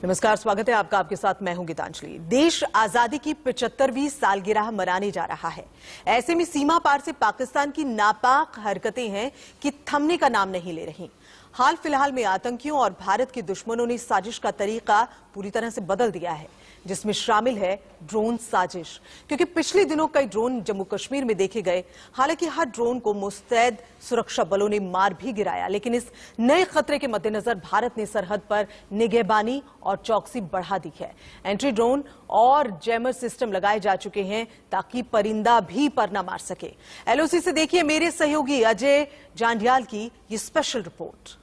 नमस्कार, स्वागत है आपका। आपके साथ मैं हूं गीतांजलि। देश आजादी की 75वीं सालगिरह मनाने जा रहा है। ऐसे में सीमा पार से पाकिस्तान की नापाक हरकतें हैं कि थमने का नाम नहीं ले रही। हाल फिलहाल में आतंकियों और भारत के दुश्मनों ने साजिश का तरीका पूरी तरह से बदल दिया है, जिसमें शामिल है ड्रोन साजिश। क्योंकि पिछले दिनों कई ड्रोन जम्मू कश्मीर में देखे गए। हालांकि हर ड्रोन को मुस्तैद सुरक्षा बलों ने मार भी गिराया, लेकिन इस नए खतरे के मद्देनजर भारत ने सरहद पर निगहबानी और चौकसी बढ़ा दी है। एंट्री ड्रोन और जैमर सिस्टम लगाए जा चुके हैं ताकि परिंदा भी पर न मार सके। एलओसी से देखिए मेरे सहयोगी अजय जांडियाल की ये स्पेशल रिपोर्ट।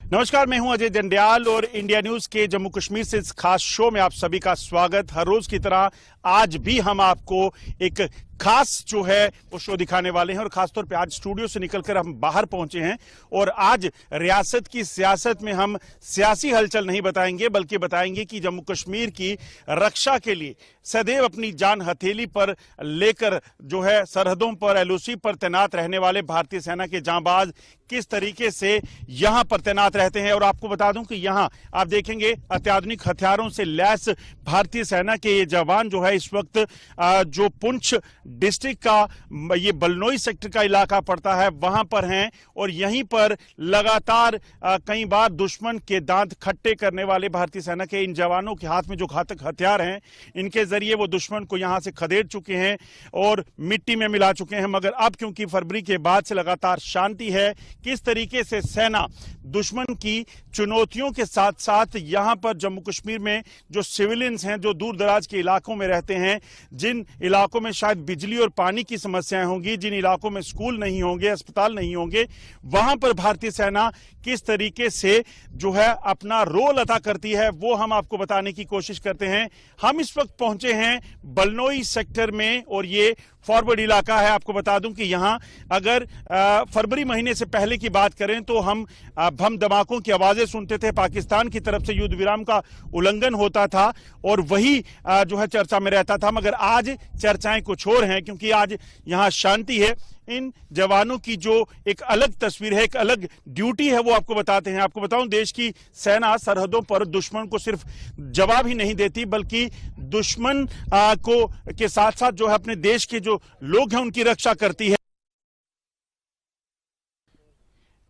नमस्कार, मैं हूं अजय जंडियाल और इंडिया न्यूज के जम्मू कश्मीर से इस खास शो में आप सभी का स्वागत। हर रोज की तरह आज भी हम आपको एक खास जो है वो शो दिखाने वाले हैं और खासतौर पे आज स्टूडियो से निकलकर हम बाहर पहुंचे हैं और आज रियासत की सियासत में हम सियासी हलचल नहीं बताएंगे, बल्कि बताएंगे कि जम्मू कश्मीर की रक्षा के लिए सदैव अपनी जान हथेली पर लेकर जो है सरहदों पर एलओसी पर तैनात रहने वाले भारतीय सेना के जांबाज किस तरीके से यहां पर तैनात रहते हैं। और आपको बता दूं कि यहां आप देखेंगे अत्याधुनिक हथियारों से लैस भारतीय सेना के ये जवान जो है इस वक्त जो पुंछ डिस्ट्रिक्ट का ये बलनोई सेक्टर का इलाका पड़ता है वहां पर हैं और यहीं पर लगातार कई बार दुश्मन के दांत खट्टे करने वाले भारतीय सेना के इन जवानों के हाथ में जो घातक हथियार हैं इनके जरिए वो दुश्मन को यहां से खदेड़ चुके हैं और मिट्टी में मिला चुके हैं। मगर अब क्योंकि फरवरी के बाद से लगातार शांति है, किस तरीके से सेना दुश्मन की चुनौतियों के साथ साथ यहां पर जम्मू कश्मीर में जो सिविलियंस हैं, जो दूर दराज के इलाकों में रहते हैं, जिन इलाकों में शायद बिजली और पानी की समस्याएं होंगी, जिन इलाकों में स्कूल नहीं होंगे, अस्पताल नहीं होंगे, वहां पर भारतीय सेना किस तरीके से जो है अपना रोल अदा करती है वो हम आपको बताने की कोशिश करते हैं। हम इस वक्त पहुंचे हैं बलनोई सेक्टर में और ये फॉरवर्ड इलाका है। आपको बता दूं कि यहां अगर फरवरी महीने से पहले की बात करें तो हम बम धमाकों की आवाजें सुनते थे, पाकिस्तान की तरफ से युद्ध विराम का उल्लंघन होता था और वही जो है चर्चा में रहता था। मगर आज चर्चाएं कुछ और हैं क्योंकि आज यहां शांति है। इन जवानों की जो एक अलग तस्वीर है, एक अलग ड्यूटी है, वो आपको बताते हैं। आपको बताऊं, देश की सेना सरहदों पर दुश्मन को सिर्फ जवाब ही नहीं देती बल्कि दुश्मन को के साथ साथ जो है अपने देश के जो लोग हैं उनकी रक्षा करती है।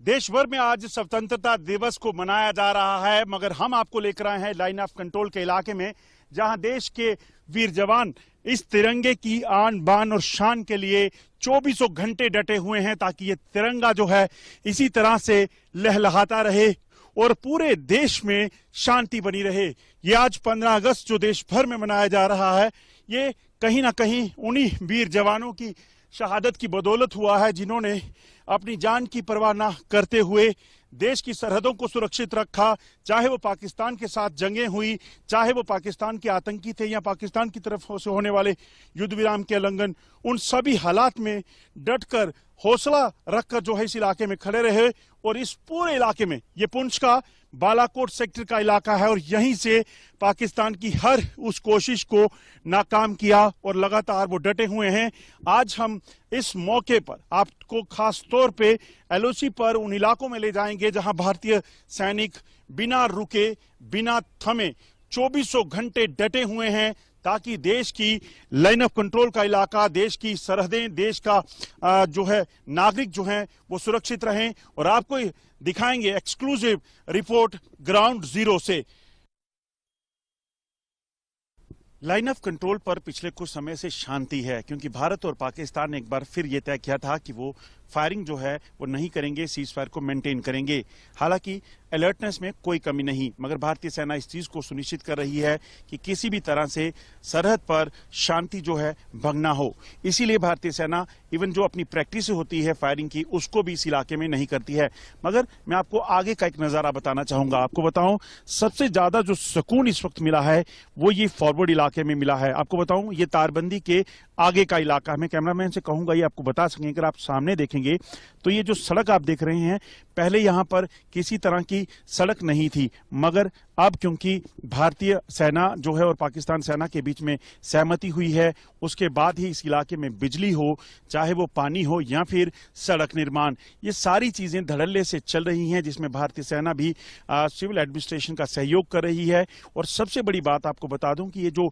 देश भर में आज स्वतंत्रता दिवस को मनाया जा रहा है, मगर हम आपको लेकर आए हैं लाइन ऑफ कंट्रोल के इलाके में, जहां देश के वीर जवान इस तिरंगे की आन बान और शान के लिए 24 घंटे डटे हुए हैं ताकि ये तिरंगा जो है इसी तरह से लहलहाता रहे और पूरे देश में शांति बनी रहे। ये आज 15 अगस्त जो देश भर में मनाया जा रहा है, ये कहीं ना कहीं उन्हीं वीर जवानों की शहादत की बदौलत हुआ है जिन्होंने अपनी जान की परवाह न करते हुए देश की सरहदों को सुरक्षित रखा। चाहे वो पाकिस्तान के साथ जंगें हुई, चाहे वो पाकिस्तान के आतंकी थे या पाकिस्तान की तरफ से होने वाले युद्ध विराम के उल्लंघन, उन सभी हालात में डटकर हौसला रखकर जो है इस इलाके में खड़े रहे। और इस पूरे इलाके में ये पुंछ का बालाकोट सेक्टर का इलाका है और यहीं से पाकिस्तान की हर उस कोशिश को नाकाम किया और लगातार वो डटे हुए हैं। आज हम इस मौके पर आपको खास तौर पे एलओसी पर उन इलाकों में ले जाएंगे जहां भारतीय सैनिक बिना रुके, बिना थमे 24 घंटे डटे हुए हैं ताकि देश की लाइन ऑफ कंट्रोल का इलाका, देश की सरहदें, देश का जो है नागरिक जो हैं वो सुरक्षित रहें। और आपको दिखाएंगे एक्सक्लूसिव रिपोर्ट ग्राउंड जीरो से। लाइन ऑफ कंट्रोल पर पिछले कुछ समय से शांति है क्योंकि भारत और पाकिस्तान ने एक बार फिर ये तय किया था कि वो फायरिंग जो है वो नहीं करेंगे, सीज फायर को मेंटेन करेंगे। हालांकि अलर्टनेस में कोई कमी नहीं, मगर भारतीय सेना इस चीज को सुनिश्चित कर रही है कि किसी भी तरह से सरहद पर शांति जो है भंग ना हो। इसीलिए भारतीय सेना इवन जो अपनी प्रैक्टिस होती है फायरिंग की उसको भी इस इलाके में नहीं करती है। मगर मैं आपको आगे का एक नजारा बताना चाहूंगा। आपको बताऊं, सबसे ज्यादा जो सुकून इस वक्त मिला है वो ये फॉरवर्ड इलाके में मिला है। आपको बताऊं, ये तारबंदी के आगे का इलाका, मैं कैमरामैन से कहूंगा ये आपको बता सकें। अगर आप सामने देखेंगे तो ये जो सड़क आप देख रहे हैं पहले यहाँ पर किसी तरह की सड़क नहीं थी, मगर अब क्योंकि भारतीय सेना जो है और पाकिस्तान सेना के बीच में सहमति हुई है, उसके बाद ही इस इलाके में बिजली हो, चाहे वो पानी हो या फिर सड़क निर्माण, ये सारी चीजें धड़ल्ले से चल रही हैं, जिसमें भारतीय सेना भी सिविल एडमिनिस्ट्रेशन का सहयोग कर रही है। और सबसे बड़ी बात आपको बता दूं कि ये जो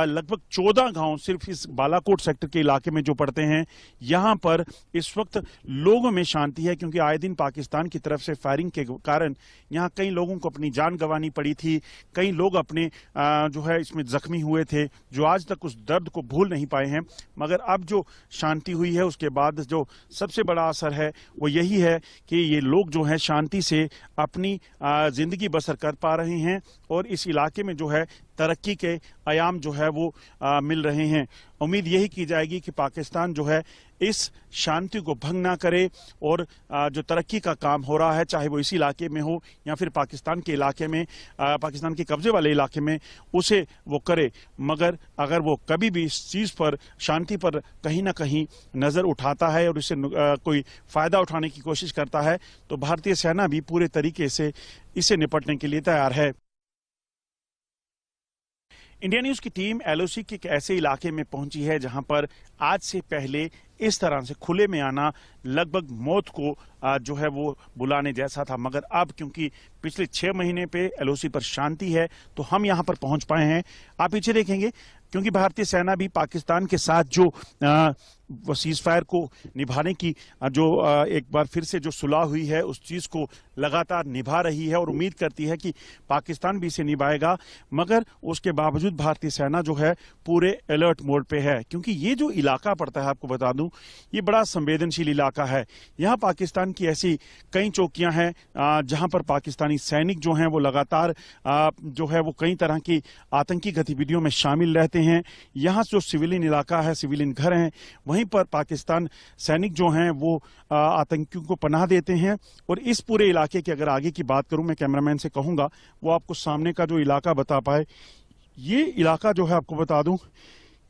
लगभग 14 गांव सिर्फ इस बालाकोट सेक्टर के इलाके में जो पड़ते हैं, यहां पर इस वक्त लोगों में शांति है, क्योंकि आए दिन पाकिस्तान की तरफ से फायरिंग के कारण यहां कई लोगों को अपनी जान गंवानी पड़ी थी, कई लोग अपने जो है इसमें जख्मी हुए थे, जो आज तक उस दर्द को भूल नहीं पाए हैं। मगर अब जो शांति हुई है, उसके बाद जो सबसे बड़ा असर है वो यही है कि ये लोग जो है शांति से अपनी जिंदगी बसर कर पा रहे हैं और इस इलाके में जो है तरक्की के आयाम जो है वो मिल रहे हैं। उम्मीद यही की जाएगी कि पाकिस्तान जो है इस शांति को भंग ना करे और जो तरक्की का काम हो रहा है, चाहे वो इस इलाके में हो या फिर पाकिस्तान के इलाके में, पाकिस्तान के कब्जे वाले इलाके में, उसे वो करे। मगर अगर वो कभी भी इस चीज पर, शांति पर कहीं ना कहीं नजर उठाता है और इससे कोई फायदा उठाने की कोशिश करता है, तो भारतीय सेना भी पूरे तरीके से इससे निपटने के लिए तैयार है। इंडिया न्यूज की टीम एलओसी के एक ऐसे इलाके में पहुंची है जहां पर आज से पहले इस तरह से खुले में आना लगभग मौत को जो है वो बुलाने जैसा था, मगर अब क्योंकि पिछले 6 महीने पे एलओसी पर शांति है तो हम यहां पर पहुंच पाए हैं। आप पीछे देखेंगे, क्योंकि भारतीय सेना भी पाकिस्तान के साथ जो सीज फायर को निभाने की जो एक बार फिर से जो सुलह हुई है, उस चीज को लगातार निभा रही है और उम्मीद करती है कि पाकिस्तान भी इसे निभाएगा। मगर उसके बावजूद भारतीय सेना जो है पूरे अलर्ट मोड पे है, क्योंकि ये जो इलाका पड़ता है, आपको बता दूं, ये बड़ा संवेदनशील इलाका है। यहाँ पाकिस्तान की ऐसी कई चौकियां हैं जहां पर पाकिस्तानी सैनिक जो हैं वो लगातार जो है वो कई तरह की आतंकी गतिविधियों में शामिल रहते हैं। यहाँ जो सिविलियन इलाका है, सिविलियन घर हैं, वहीं पर पाकिस्तान सैनिक जो हैं वो आतंकियों को पनाह देते हैं। और इस पूरे इलाके की अगर आगे की बात करूं, मैं कैमरामैन से कहूंगा वो आपको सामने का जो इलाका बता पाए। ये इलाका जो है, आपको बता दूं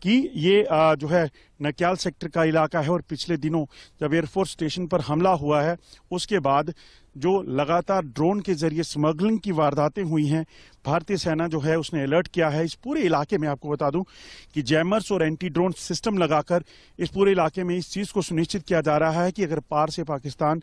कि ये जो है नक्याल सेक्टर का इलाका है और पिछले दिनों जब एयरफोर्स स्टेशन पर हमला हुआ है, उसके बाद जो लगातार ड्रोन के जरिए स्मगलिंग की वारदातें हुई हैं, भारतीय सेना जो है उसने अलर्ट किया है। इस पूरे इलाके में आपको बता दूं कि जैमर्स और एंटी ड्रोन सिस्टम लगाकर इस पूरे इलाके में इस चीज को सुनिश्चित किया जा रहा है कि अगर पार से पाकिस्तान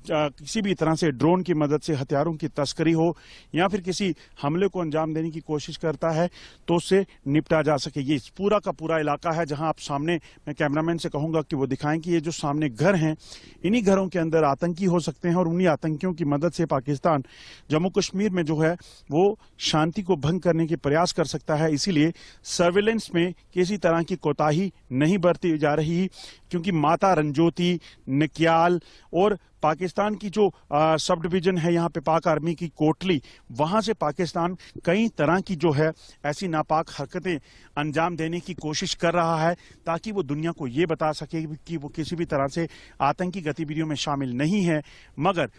किसी भी तरह से ड्रोन की मदद से हथियारों की तस्करी हो या फिर किसी हमले को अंजाम देने की कोशिश करता है तो उससे निपटा जा सके। ये पूरा का पूरा इलाका है जहां आप सामने, मैं कैमरामैन से कहूंगा कि वो दिखाएं कि ये जो सामने घर हैं, इन्हीं घरों के अंदर आतंकी हो सकते हैं और उन्हीं आतंकियों की मदद से पाकिस्तान जम्मू कश्मीर में जो है वो शांति को भंग करने के प्रयास कर सकता है। इसीलिए सर्विलेंस में किसी तरह की कोताही नहीं बरती जा रही, क्योंकि माता रंजोती, नक्याल और पाकिस्तान की जो सब डिवीजन है यहाँ पे पाक आर्मी की कोटली, वहां से पाकिस्तान कई तरह की जो है ऐसी नापाक हरकतें अंजाम देने की कोशिश कर रहा है, ताकि वो दुनिया को ये बता सके कि वो किसी भी तरह से आतंकी गतिविधियों में शामिल नहीं है। मगर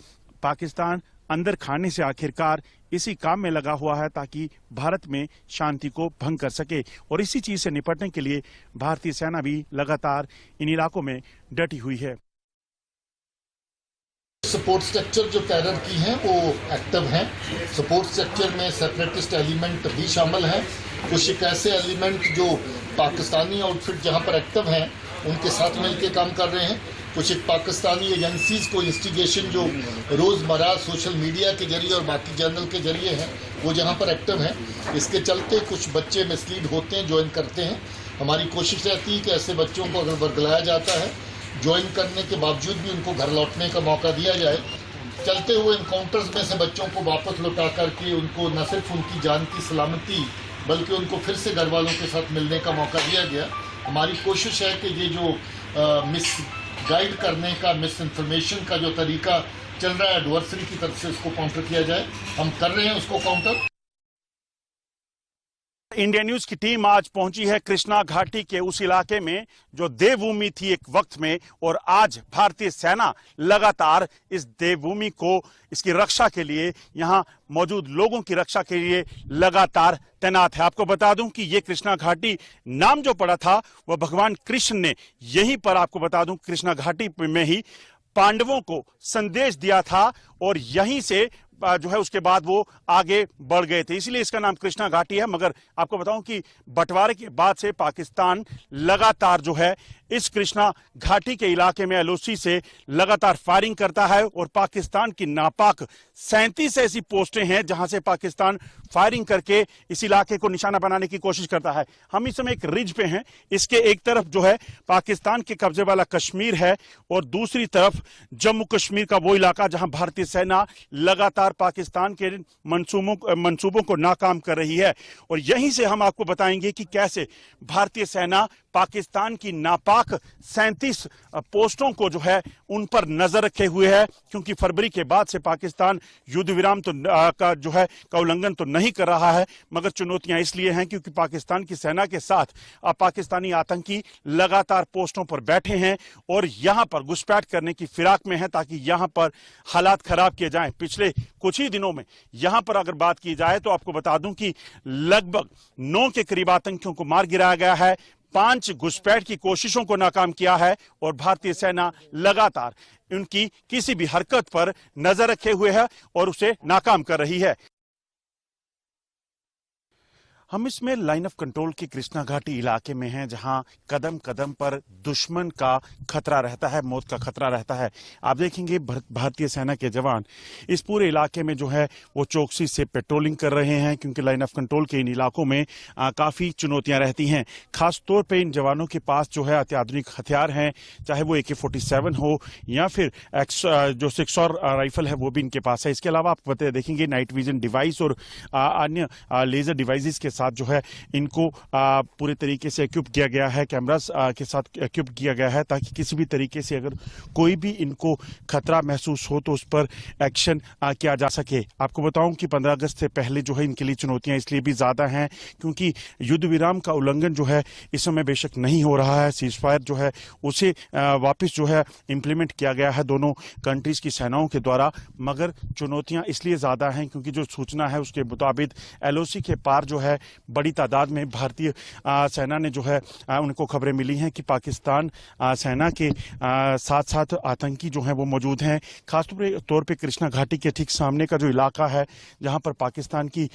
पाकिस्तान अंदर खाने से आखिरकार इसी काम में लगा हुआ है ताकि भारत में शांति को भंग कर सके। और इसी चीज से निपटने के लिए भारतीय सेना भी लगातार इन इलाकों में डटी हुई है। सपोर्ट स्ट्रक्चर जो टेरर की हैं वो एक्टिव हैं। सपोर्ट स्ट्रक्चर में सेपरेटिस्ट एलिमेंट भी शामिल हैं। कुछ एक ऐसे एलिमेंट जो पाकिस्तानी आउटफिट जहां पर एक्टिव हैं उनके साथ मिलकर काम कर रहे हैं। कुछ एक पाकिस्तानी एजेंसीज को इंस्टिगेशन जो रोज़मर्रा सोशल मीडिया के जरिए और बाकी चैनल के जरिए हैं वो जहां पर एक्टिव हैं। इसके चलते कुछ बच्चे मिसलीड होते हैं, ज्वाइन करते हैं। हमारी कोशिश रहती है कि ऐसे बच्चों को अगर बरगलाया जाता है, ज्वाइन करने के बावजूद भी उनको घर लौटने का मौका दिया जाए। चलते हुए इनकाउंटर्स में से बच्चों को वापस लौटा करके उनको न सिर्फ उनकी जान की सलामती बल्कि उनको फिर से घर वालों के साथ मिलने का मौका दिया गया। हमारी कोशिश है कि ये जो मिस गाइड करने का, मिस इन्फॉर्मेशन का जो तरीका चल रहा है एडवर्सरी की तरफ से, उसको काउंटर किया जाए। हम कर रहे हैं उसको काउंटर। इंडिया न्यूज की टीम आज पहुंची है कृष्णा घाटी के उस इलाके में जो देवभूमि थी एक वक्त में, और आज भारतीय सेना लगातार इस देवभूमि को, इसकी रक्षा के लिए, यहां मौजूद लोगों की रक्षा के लिए लगातार तैनात है। आपको बता दूं कि ये कृष्णा घाटी नाम जो पड़ा था वह भगवान कृष्ण ने यहीं पर, आपको बता दूं कृष्णा घाटी में ही पांडवों को संदेश दिया था और यहीं से जो है उसके बाद वो आगे बढ़ गए थे, इसलिए इसका नाम कृष्णा घाटी है। मगर आपको बताऊं कि बंटवारे के बाद से पाकिस्तान लगातार जो है इस कृष्णा घाटी के इलाके में एलओसी से लगातार फायरिंग करता है और पाकिस्तान की नापाक 37 ऐसी पोस्टें हैं जहां से पाकिस्तान फायरिंग करके इस इलाके को निशाना बनाने की कोशिश करता है। हम इस समय एक रिज पे हैं, इसके एक तरफ जो है पाकिस्तान के कब्जे वाला कश्मीर है और दूसरी तरफ जम्मू कश्मीर का वो इलाका जहां भारतीय सेना लगातार पाकिस्तान के मंसूबों को नाकाम कर रही है। और यहीं से हम आपको बताएंगे कि कैसे भारतीय सेना पाकिस्तान की नापाक 37 पोस्टों को जो है उन पर नजर रखे हुए है, क्योंकि फरवरी के बाद से पाकिस्तान युद्ध विराम का उल्लंघन तो नहीं कर रहा है, मगर चुनौतियां इसलिए हैं क्योंकि पाकिस्तान की सेना के साथ पाकिस्तानी आतंकी लगातार पोस्टों पर बैठे हैं और यहां पर घुसपैठ करने की फिराक में है ताकि यहां पर हालात खराब किए जाएं। पिछले कुछ ही दिनों में यहां पर अगर बात की जाए तो आपको बता दूं कि लगभग 9 के करीब आतंकियों को मार गिराया गया है, 5 घुसपैठ की कोशिशों को नाकाम किया है और भारतीय सेना लगातार उनकी किसी भी हरकत पर नजर रखे हुए है और उसे नाकाम कर रही है। हम इसमें लाइन ऑफ कंट्रोल के कृष्णा घाटी इलाके में हैं, जहां कदम कदम पर दुश्मन का खतरा रहता है, मौत का खतरा रहता है। आप देखेंगे भारतीय सेना के जवान इस पूरे इलाके में जो है वो चौकसी से पेट्रोलिंग कर रहे हैं, क्योंकि लाइन ऑफ कंट्रोल के इन इलाकों में काफी चुनौतियां रहती हैं। खासतौर पर इन जवानों के पास जो है अत्याधुनिक हथियार हैं, चाहे वो AK-47 हो या फिर जो 6 राइफल है वो भी इनके पास है। इसके अलावा आप देखेंगे नाइट विजन डिवाइस और अन्य लेजर डिवाइसेस के साथ जो है इनको पूरे तरीके से इक्विप किया गया है, कैमरास के साथ इक्विप किया गया है, ताकि किसी भी तरीके से अगर कोई भी इनको खतरा महसूस हो तो उस पर एक्शन किया जा सके। आपको बताऊं कि 15 अगस्त से पहले जो है इनके लिए चुनौतियां इसलिए भी ज्यादा हैं क्योंकि युद्ध विराम का उल्लंघन जो है इस समय बेशक नहीं हो रहा है, सीज फायर जो है उसे वापस जो है इंप्लीमेंट किया गया है दोनों कंट्रीज की सेनाओं के द्वारा, मगर चुनौतियां इसलिए ज्यादा हैं क्योंकि जो सूचना है उसके मुताबिक LOC के पार जो है बड़ी तादाद में भारतीय सेना ने जो है उनको खबरें मिली हैं कि पाकिस्तान सेना के साथ साथ आतंकी जो हैं वो मौजूद हैं। खासतौर पे कृष्णा घाटी के ठीक सामने का जो इलाका है जहां पर पाकिस्तान की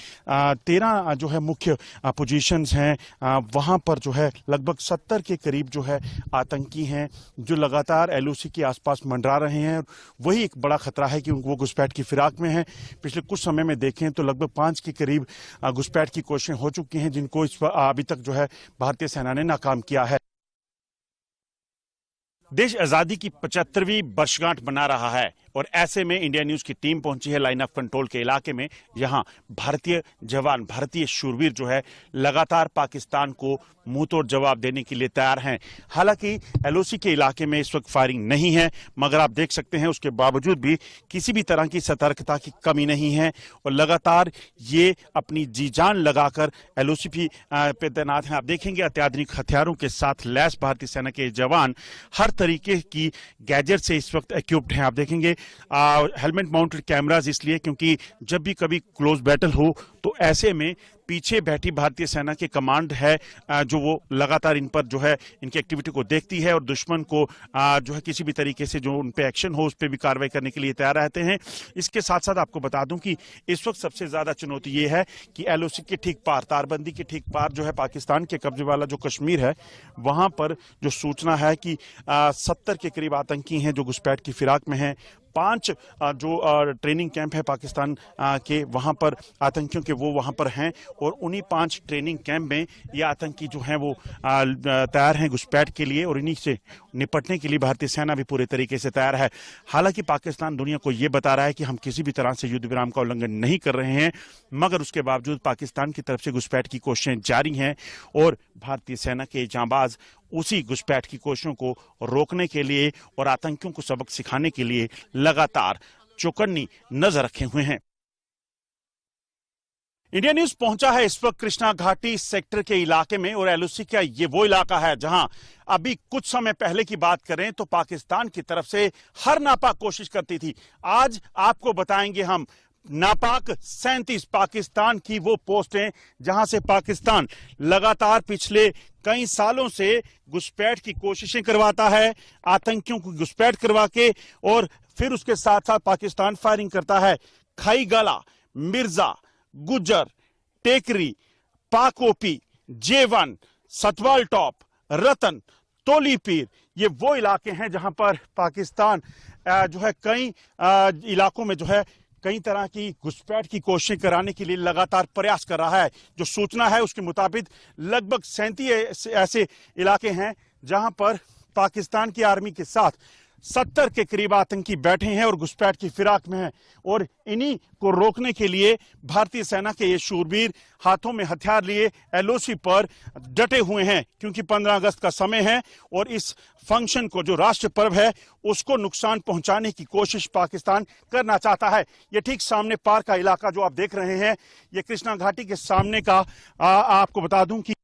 13 जो है मुख्य पोजीशंस हैं, वहां पर जो है लगभग 70 के करीब जो है आतंकी हैं जो लगातार LOC के आसपास मंडरा रहे हैं। वही एक बड़ा खतरा है कि वो घुसपैठ की फिराक में है। पिछले कुछ समय में देखें तो लगभग 5 के करीब घुसपैठ की कोशिशें हो चुकी हैं, जिनको अभी तक जो है भारतीय सेना ने नाकाम किया है। देश आजादी की 75वीं वर्षगांठ मना रहा है और ऐसे में इंडिया न्यूज की टीम पहुंची है लाइन ऑफ कंट्रोल के इलाके में, जहां भारतीय जवान, भारतीय शूरवीर जो है लगातार पाकिस्तान को मुंह तोड़ जवाब देने के लिए तैयार हैं। हालांकि LOC के इलाके में इस वक्त फायरिंग नहीं है, मगर आप देख सकते हैं उसके बावजूद भी किसी भी तरह की सतर्कता की कमी नहीं है और लगातार ये अपनी जी जान लगाकर LOC पे तैनात हैं। आप देखेंगे अत्याधुनिक हथियारों के साथ लैस भारतीय सेना के जवान हर तरीके की गैजेट से इस वक्त इक्विप्ड हैं। आप देखेंगे हेलमेट माउंटेड कैमरास, इसलिए क्योंकि जब भी कभी क्लोज बैटल हो तो ऐसे में पीछे बैठी भारतीय सेना की कमांड है जो वो लगातार इन पर जो है इनकी एक्टिविटी को देखती है और दुश्मन को जो है किसी भी तरीके से जो उन पे एक्शन हो उस पर भी कार्रवाई करने के लिए तैयार रहते हैं। इसके साथ साथ आपको बता दूं कि इस वक्त सबसे ज्यादा चुनौती ये है कि LOC के ठीक पार, तारबंदी के ठीक पार जो है पाकिस्तान के कब्जे वाला जो कश्मीर है, वहां पर जो सूचना है कि 70 के करीब आतंकी हैं जो घुसपैठ की फिराक में हैं। 5 जो ट्रेनिंग कैंप है पाकिस्तान के, वहां पर आतंकियों के वो वहां पर हैं और उन्हीं 5 ट्रेनिंग कैंप में ये आतंकी जो हैं वो तैयार हैं घुसपैठ के लिए और इन्हीं से निपटने के लिए भारतीय सेना भी पूरे तरीके से तैयार है। हालांकि पाकिस्तान दुनिया को ये बता रहा है कि हम किसी भी तरह से युद्ध विराम का उल्लंघन नहीं कर रहे हैं, मगर उसके बावजूद पाकिस्तान की तरफ से घुसपैठ की कोशिशें जारी हैं और भारतीय सेना के जांबाज उसी घुसपैठ की कोशिशों को रोकने के लिए और आतंकियों को सबक सिखाने के लिए लगातार चौकन्नी नजर रखे हुए हैं। इंडिया न्यूज पहुंचा है इस वक्त कृष्णा घाटी सेक्टर के इलाके में और LOC का ये वो इलाका है जहां अभी कुछ समय पहले की बात करें तो पाकिस्तान की तरफ से हर नापाक कोशिश करती थी। आज आपको बताएंगे हम नापाक 37 पाकिस्तान की वो पोस्टें जहां से पाकिस्तान लगातार पिछले कई सालों से घुसपैठ की कोशिशें करवाता है, आतंकियों को घुसपैठ करवा के, और फिर उसके साथ साथ पाकिस्तान फायरिंग करता है। खाई गाला, मिर्जा, गुज्जर, टेकरी, पाकोपी, जेवन, सतवाल टॉप, रतन, तोली पीर, ये वो इलाके हैं जहां पर पाकिस्तान जो है कई इलाकों में जो है कई तरह की घुसपैठ की कोशिशें कराने के लिए लगातार प्रयास कर रहा है। जो सूचना है उसके मुताबिक लगभग 37 ऐसे इलाके हैं जहां पर पाकिस्तान की आर्मी के साथ 70 के करीब आतंकी बैठे हैं और घुसपैठ की फिराक में हैं, और इन्हीं को रोकने के लिए भारतीय सेना के ये शूरवीर हाथों में हथियार लिए एलओसी पर डटे हुए हैं, क्योंकि 15 अगस्त का समय है और इस फंक्शन को, जो राष्ट्र पर्व है, उसको नुकसान पहुंचाने की कोशिश पाकिस्तान करना चाहता है। ये ठीक सामने पार का इलाका जो आप देख रहे हैं, ये कृष्णा घाटी के सामने का आपको बता दूं कि